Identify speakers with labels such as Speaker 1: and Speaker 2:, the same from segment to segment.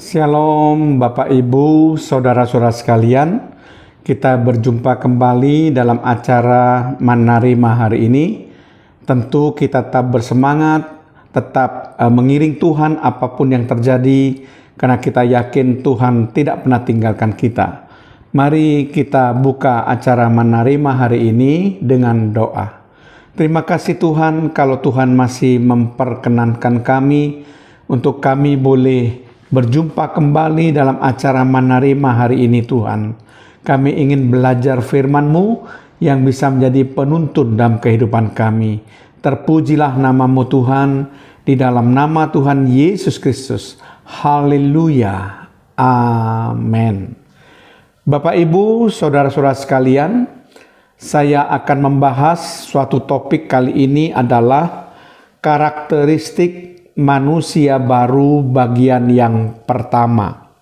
Speaker 1: Shalom Bapak Ibu, Saudara-saudara sekalian. Kita berjumpa kembali dalam acara Manarima hari ini. Tentu kita tetap bersemangat, tetap mengiring Tuhan apapun yang terjadi, karena kita yakin Tuhan tidak pernah tinggalkan kita. Mari kita buka acara Manarima hari ini dengan doa. Terima kasih Tuhan kalau Tuhan masih memperkenankan kami untuk kami boleh berjumpa kembali dalam acara Manarima hari ini Tuhan. Kami ingin belajar firman-Mu yang bisa menjadi penuntun dalam kehidupan kami. Terpujilah nama-Mu Tuhan, di dalam nama Tuhan Yesus Kristus. Haleluya. Amin. Bapak Ibu, Saudara-saudara sekalian, saya akan membahas suatu topik kali ini adalah karakteristik manusia baru bagian yang pertama.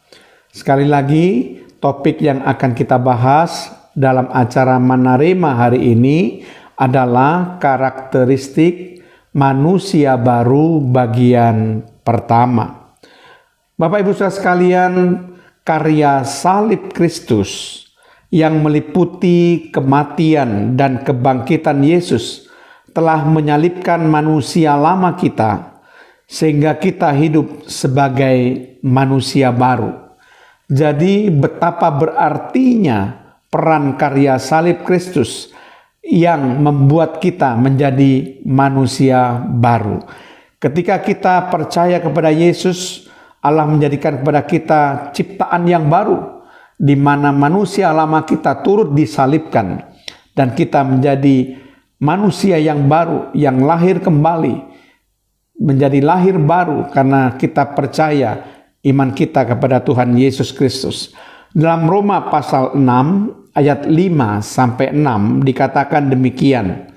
Speaker 1: Sekali lagi, topik yang akan kita bahas dalam acara Manarima hari ini adalah karakteristik manusia baru bagian pertama. Bapak Ibu saudara sekalian, karya salib Kristus yang meliputi kematian dan kebangkitan Yesus telah menyalibkan manusia lama kita, sehingga kita hidup sebagai manusia baru. Jadi betapa berartinya peran karya salib Kristus yang membuat kita menjadi manusia baru. Ketika kita percaya kepada Yesus, Allah menjadikan kepada kita ciptaan yang baru, di mana manusia lama kita turut disalibkan, dan kita menjadi manusia yang baru, yang lahir kembali, menjadi lahir baru karena kita percaya iman kita kepada Tuhan Yesus Kristus. Dalam Roma pasal 6 ayat 5 sampai 6 dikatakan demikian.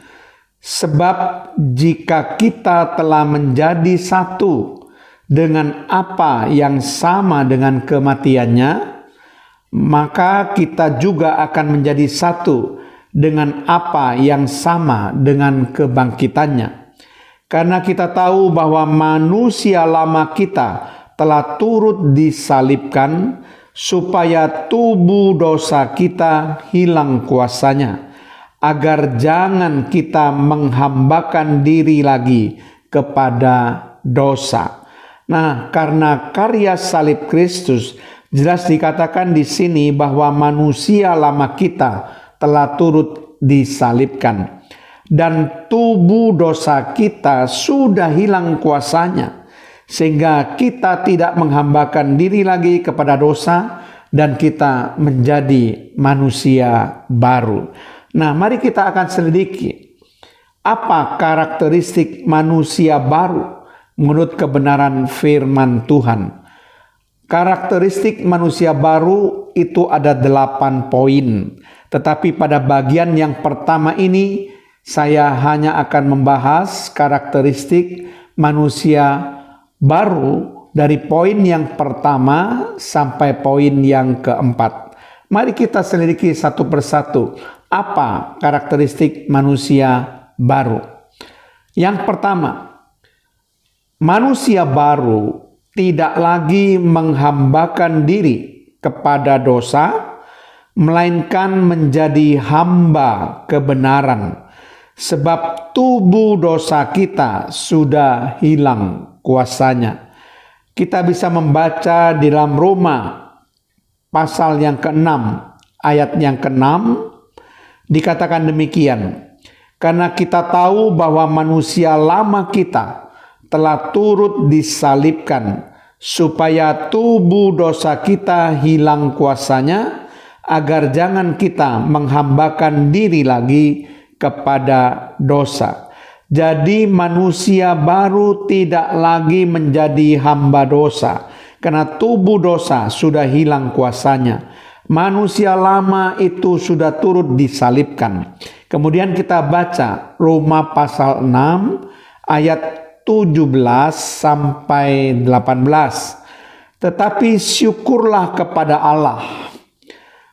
Speaker 1: Sebab jika kita telah menjadi satu dengan apa yang sama dengan kematiannya, maka kita juga akan menjadi satu dengan apa yang sama dengan kebangkitannya. Karena kita tahu bahwa manusia lama kita telah turut disalibkan supaya tubuh dosa kita hilang kuasanya, agar jangan kita menghambakan diri lagi kepada dosa. Nah, karena karya salib Kristus, jelas dikatakan di sini bahwa manusia lama kita telah turut disalibkan. Dan tubuh dosa kita sudah hilang kuasanya, sehingga kita tidak menghambakan diri lagi kepada dosa, dan kita menjadi manusia baru. Nah, mari kita akan selidiki apa karakteristik manusia baru menurut kebenaran firman Tuhan. Karakteristik manusia baru itu ada 8 poin, tetapi pada bagian yang pertama ini saya hanya akan membahas karakteristik manusia baru dari poin yang pertama sampai poin yang keempat. Mari kita selidiki satu persatu apa karakteristik manusia baru. Yang pertama, manusia baru tidak lagi menghambakan diri kepada dosa, melainkan menjadi hamba kebenaran. Sebab tubuh dosa kita sudah hilang kuasanya. Kita bisa membaca di dalam Roma pasal yang ke-6 ayat yang ke-6 dikatakan demikian. Karena kita tahu bahwa manusia lama kita telah turut disalibkan supaya tubuh dosa kita hilang kuasanya, agar jangan kita menghambakan diri lagi kepada dosa. Jadi manusia baru tidak lagi menjadi hamba dosa, karena tubuh dosa sudah hilang kuasanya. Manusia lama itu sudah turut disalibkan. Kemudian kita baca Roma pasal 6 ayat 17 sampai 18. Tetapi syukurlah kepada Allah.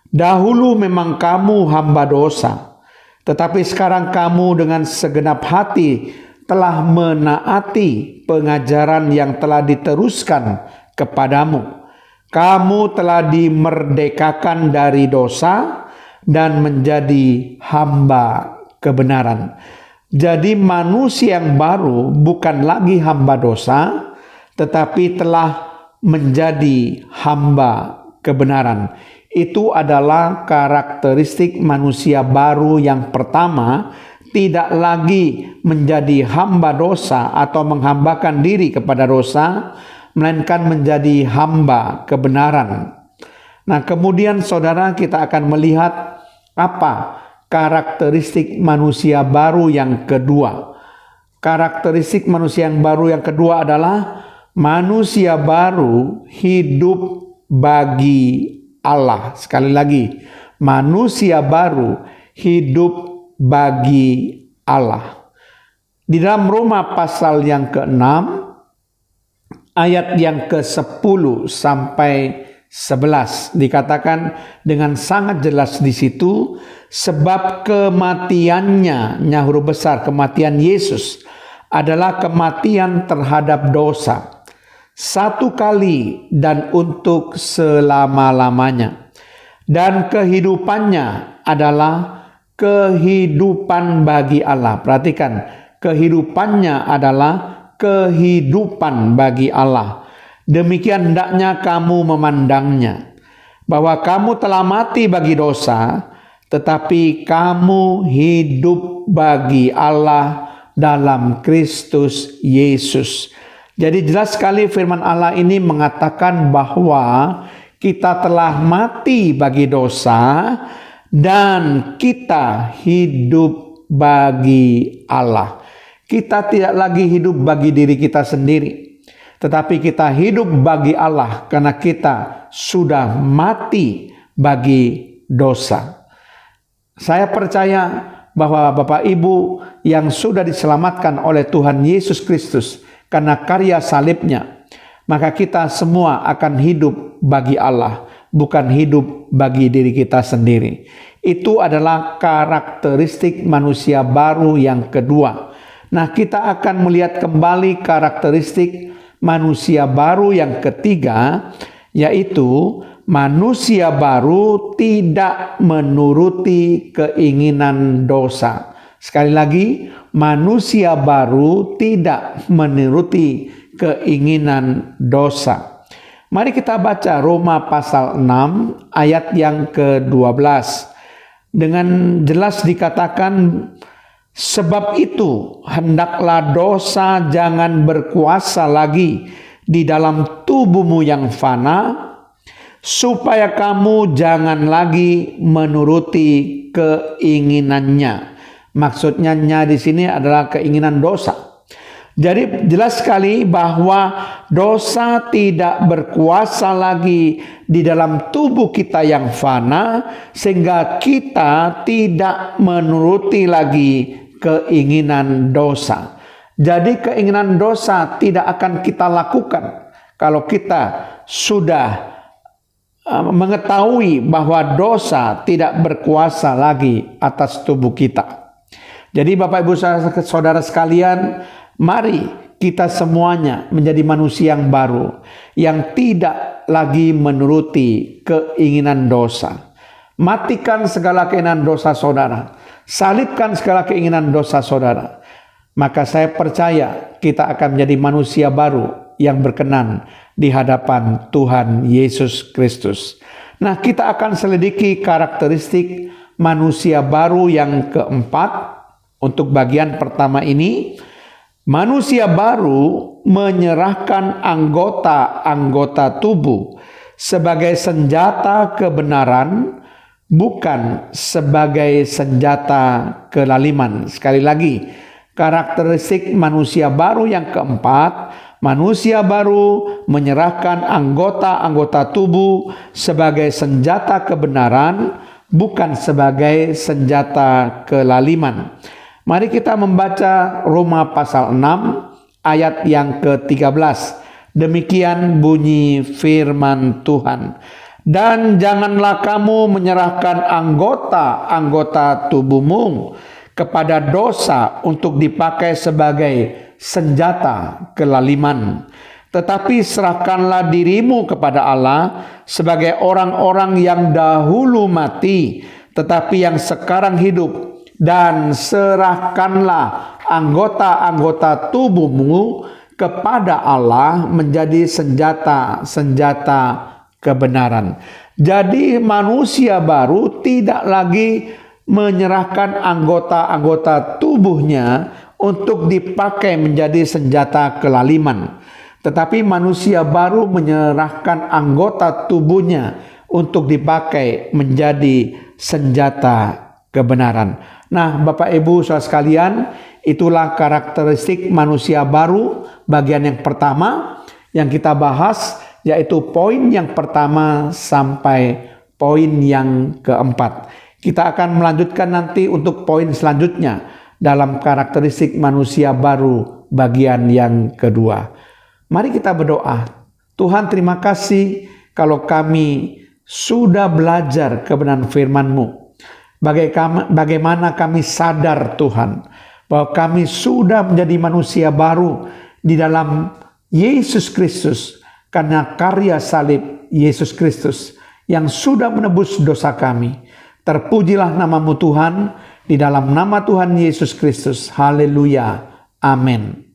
Speaker 1: Dahulu memang kamu hamba dosa, tetapi sekarang kamu dengan segenap hati telah menaati pengajaran yang telah diteruskan kepadamu. Kamu telah dimerdekakan dari dosa dan menjadi hamba kebenaran. Jadi manusia yang baru bukan lagi hamba dosa, tetapi telah menjadi hamba kebenaran. Itu adalah karakteristik manusia baru yang pertama, tidak lagi menjadi hamba dosa atau menghambakan diri kepada dosa, melainkan menjadi hamba kebenaran. Nah, kemudian saudara, kita akan melihat apa karakteristik manusia baru yang kedua. Karakteristik manusia yang baru yang kedua adalah manusia baru hidup bagi Allah. Sekali lagi, manusia baru hidup bagi Allah. Di dalam Roma pasal yang ke-6 ayat yang ke-10 sampai 11 dikatakan dengan sangat jelas di situ, sebab kematiannya, huruf besar, kematian Yesus adalah kematian terhadap dosa, satu kali dan untuk selama-lamanya. Dan kehidupannya adalah kehidupan bagi Allah. Perhatikan, kehidupannya adalah kehidupan bagi Allah. Demikian hendaknya kamu memandangnya, bahwa kamu telah mati bagi dosa, tetapi kamu hidup bagi Allah dalam Kristus Yesus. Jadi jelas sekali firman Allah ini mengatakan bahwa kita telah mati bagi dosa dan kita hidup bagi Allah. Kita tidak lagi hidup bagi diri kita sendiri, tetapi kita hidup bagi Allah karena kita sudah mati bagi dosa. Saya percaya bahwa Bapak Ibu yang sudah diselamatkan oleh Tuhan Yesus Kristus karena karya salibnya, maka kita semua akan hidup bagi Allah, bukan hidup bagi diri kita sendiri. Itu adalah karakteristik manusia baru yang kedua. Nah, kita akan melihat kembali karakteristik manusia baru yang ketiga, yaitu manusia baru tidak menuruti keinginan dosa. Sekali lagi, manusia baru tidak menuruti keinginan dosa. Mari kita baca Roma pasal 6 ayat yang ke-12. Dengan jelas dikatakan, sebab itu hendaklah dosa jangan berkuasa lagi di dalam tubuhmu yang fana, supaya kamu jangan lagi menuruti keinginannya. Maksudnya di sini adalah keinginan dosa. Jadi jelas sekali bahwa dosa tidak berkuasa lagi di dalam tubuh kita yang fana, sehingga kita tidak menuruti lagi keinginan dosa. Jadi keinginan dosa tidak akan kita lakukan kalau kita sudah mengetahui bahwa dosa tidak berkuasa lagi atas tubuh kita. Jadi Bapak Ibu Saudara sekalian, mari kita semuanya menjadi manusia yang baru, yang tidak lagi menuruti keinginan dosa. Matikan segala keinginan dosa saudara, salibkan segala keinginan dosa saudara. Maka saya percaya kita akan menjadi manusia baru yang berkenan di hadapan Tuhan Yesus Kristus. Nah, kita akan selidiki karakteristik manusia baru yang keempat. Untuk bagian pertama ini, manusia baru menyerahkan anggota-anggota tubuh sebagai senjata kebenaran, bukan sebagai senjata kelaliman. Sekali lagi, karakteristik manusia baru yang keempat, manusia baru menyerahkan anggota-anggota tubuh sebagai senjata kebenaran, bukan sebagai senjata kelaliman. Mari kita membaca Roma pasal 6 ayat yang ke-13. Demikian bunyi firman Tuhan. Dan janganlah kamu menyerahkan anggota-anggota tubuhmu kepada dosa untuk dipakai sebagai senjata kelaliman. Tetapi serahkanlah dirimu kepada Allah sebagai orang-orang yang dahulu mati, tetapi yang sekarang hidup. Dan serahkanlah anggota-anggota tubuhmu kepada Allah menjadi senjata-senjata kebenaran. Jadi manusia baru tidak lagi menyerahkan anggota-anggota tubuhnya untuk dipakai menjadi senjata kelaliman. Tetapi manusia baru menyerahkan anggota tubuhnya untuk dipakai menjadi senjata kebenaran. Nah, Bapak Ibu Saudara sekalian, itulah karakteristik manusia baru bagian yang pertama yang kita bahas, yaitu poin yang pertama sampai poin yang keempat. Kita akan melanjutkan nanti untuk poin selanjutnya dalam karakteristik manusia baru bagian yang kedua. Mari kita berdoa. Tuhan, terima kasih kalau kami sudah belajar kebenaran firman-Mu. Bagaimana kami sadar Tuhan bahwa kami sudah menjadi manusia baru di dalam Yesus Kristus karena karya salib Yesus Kristus yang sudah menebus dosa kami. Terpujilah nama-Mu Tuhan, di dalam nama Tuhan Yesus Kristus. Haleluya. Amin.